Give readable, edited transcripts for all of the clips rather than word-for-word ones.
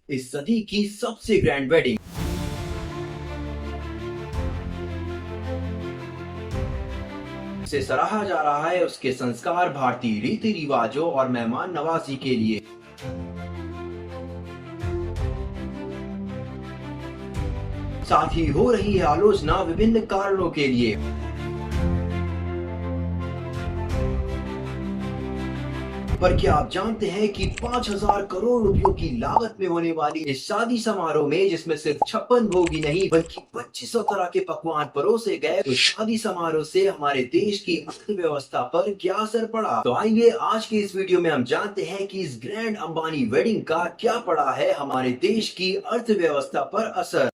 इस सदी की सबसे ग्रैंड वेडिंग से सराहा जा रहा है उसके संस्कार, भारतीय रीति रिवाजों और मेहमान नवाजी के लिए। साथ ही हो रही है आलोचना विभिन्न कारणों के लिए। पर क्या आप जानते हैं कि 5,000 करोड़ रुपयों की लागत में होने वाली इस शादी समारोह में, जिसमें सिर्फ 56 भोग ही नहीं बल्कि 2500 तरह के पकवान परोसे गए, तो शादी समारोह से हमारे देश की अर्थव्यवस्था पर क्या असर पड़ा? तो आइए आज की इस वीडियो में हम जानते हैं कि इस ग्रैंड अंबानी वेडिंग का क्या पड़ा है हमारे देश की अर्थव्यवस्था पर असर।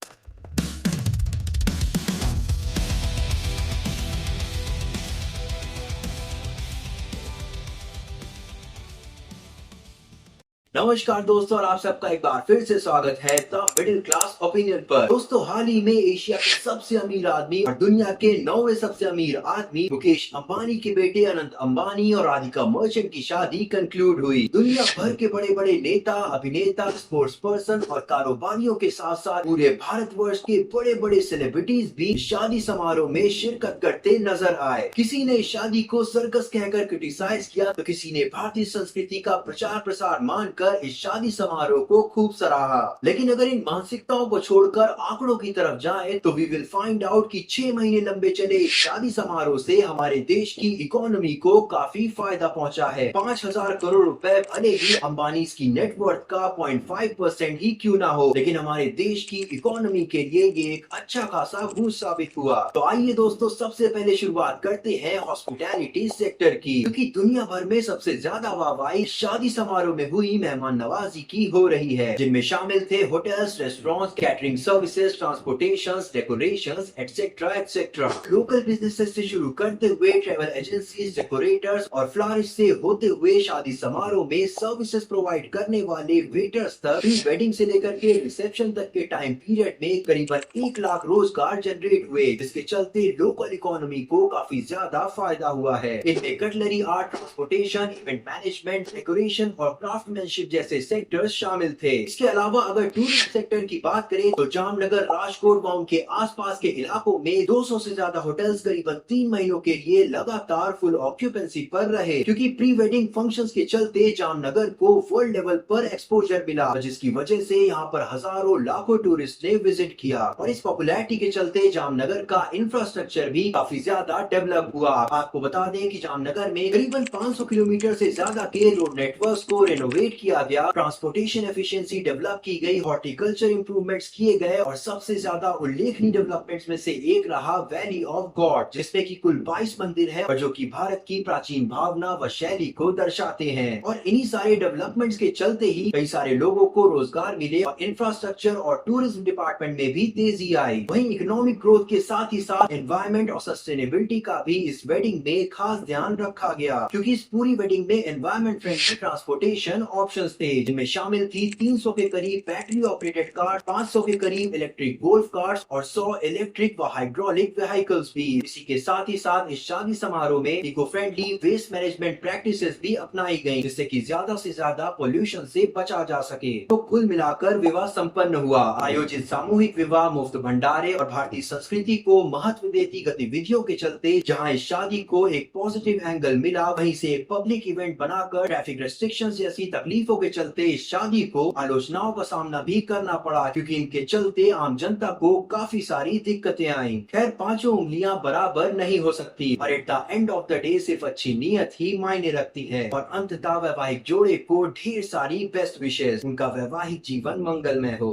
नमस्कार दोस्तों, और आप सबका एक बार फिर से स्वागत है द मिडिल क्लास ओपिनियन पर। दोस्तों, हाल ही में एशिया के सबसे अमीर आदमी और दुनिया के 9वें सबसे अमीर आदमी मुकेश अंबानी के बेटे अनंत अंबानी और राधिका मर्चेंट की शादी कंक्लूड हुई। दुनिया भर के बड़े बड़े नेता, अभिनेता, स्पोर्ट्स पर्सन और कारोबारियों के साथ साथ पूरे भारतवर्ष के बड़े बड़े सेलिब्रिटीज भी शादी समारोह में शिरकत करते नजर आए। किसी ने शादी को सर्कस कहकर क्रिटिसाइज किया, तो किसी ने भारतीय संस्कृति का प्रचार प्रसार मानकर इस शादी समारोह को खूब सराहा। लेकिन अगर इन मानसिकताओं को छोड़कर आंकड़ों की तरफ जाएं, तो वी विल फाइंड आउट कि 6 महीने लंबे चले इस शादी समारोह से हमारे देश की इकोनॉमी को काफी फायदा पहुंचा है। 5,000 करोड़ रुपए भले ही अंबानी की नेटवर्थ का 0.5% ही क्यों ना हो, लेकिन हमारे देश की इकोनॉमी के लिए ये एक अच्छा खासा बूस्ट साबित हुआ। तो आइए दोस्तों, सबसे पहले शुरुआत करते हैं हॉस्पिटैलिटी सेक्टर की, क्योंकि दुनिया भर में सबसे ज्यादा वाहवाही शादी समारोह में हुई मेहमान नवाजी की हो रही है, जिनमें शामिल थे hotels, restaurants, catering services, transportation, decorations etcetera etcetera. Local businesses से शुरू करते हुए ट्रैवल एजेंसीज, डेकोरेटर्स और फ्लोरिस्ट से होते हुए शादी समारोह में सर्विसेज प्रोवाइड करने वाले वेटर्स तक, प्री वेडिंग से लेकर के रिसेप्शन तक के टाइम पीरियड में करीबन 1 लाख रोजगार जनरेट हुए, जिसके चलते लोकल इकोनॉमी को काफी ज्यादा फायदा हुआ है। इनमें cutlery art, transportation, event management, decoration और क्राफ्टमैनशिप जैसे सेक्टर्स शामिल थे। इसके अलावा अगर टूरिज्म सेक्टर की बात करें, तो जामनगर, राजकोट व उनके आसपास के इलाकों में 200 से ज्यादा होटल्स करीबन 3 महीनों के लिए लगातार फुल ऑक्यूपेंसी पर रहे, क्योंकि प्री वेडिंग फंक्शंस के चलते जामनगर को वर्ल्ड लेवल पर एक्सपोजर मिला, जिसकी वजह से यहाँ पर हजारों लाखों टूरिस्ट ने विजिट किया। और इस पॉपुलैरिटी के चलते जामनगर का इंफ्रास्ट्रक्चर भी काफी ज्यादा डेवलप हुआ। आपको बता दें कि जामनगर में करीबन 500 किलोमीटर से ज्यादा के रोड नेटवर्क को रेनोवेट किया गया, ट्रांसपोर्टेशन एफिशिएंसी डेवलप की गई, हॉर्टिकल्चर इंप्रूवमेंट्स किए गए और सबसे ज्यादा उल्लेखनीय डेवलपमेंट्स में से एक रहा वैली ऑफ गॉड, जिसमें की कुल 22 मंदिर है और जो कि भारत की प्राचीन भावना व शैली को दर्शाते हैं। और इन्हीं सारे डेवलपमेंट्स के चलते ही कई सारे लोगों को रोजगार मिले और इंफ्रास्ट्रक्चर और टूरिज्म डिपार्टमेंट में भी तेजी आई। वहीं इकोनॉमिक ग्रोथ के साथ ही साथ एनवायरमेंट और सस्टेनेबिलिटी का भी इस वेडिंग में खास ध्यान रखा गया, क्योंकि इस पूरी वेडिंग में एनवायरमेंट फ्रेंडली ट्रांसपोर्टेशन ऑप्शंस थे, जिनमें शामिल थी 300 के करीब बैटरी ऑपरेटेड कार, 500 के करीब इलेक्ट्रिक गोल्फ कार्स और 100 इलेक्ट्रिक व हाइड्रोलिक व्हीकल्स भी। इसी के साथ ही साथ इस शादी समारोह में eco friendly waste management practices भी अपनाई गयी, जिससे कि ज्यादा से ज्यादा पोल्यूशन से बचा जा सके। तो कुल मिलाकर विवाह संपन्न हुआ। आयोजित सामूहिक विवाह, मुफ्त भंडारे और भारतीय संस्कृति को महत्व देती गतिविधियों के चलते जहां इस शादी को एक पॉजिटिव एंगल मिला, वहीं से एक पब्लिक इवेंट बनाकर ट्रैफिक रेस्ट्रिक्शंस जैसी तकलीफों के चलते इस शादी को आलोचनाओं का सामना भी करना पड़ा, क्योंकि इनके चलते आम जनता को काफी सारी दिक्कतें आई। खैर, पांचों उंगलियां बराबर नहीं हो सकती और at the end of the day सिर्फ अच्छी नीयत ही मायने रखती है। और अंततः वैवाहिक जोड़े को ढेर सारी बेस्ट विशेष, उनका वैवाहिक जीवन मंगलमय हो।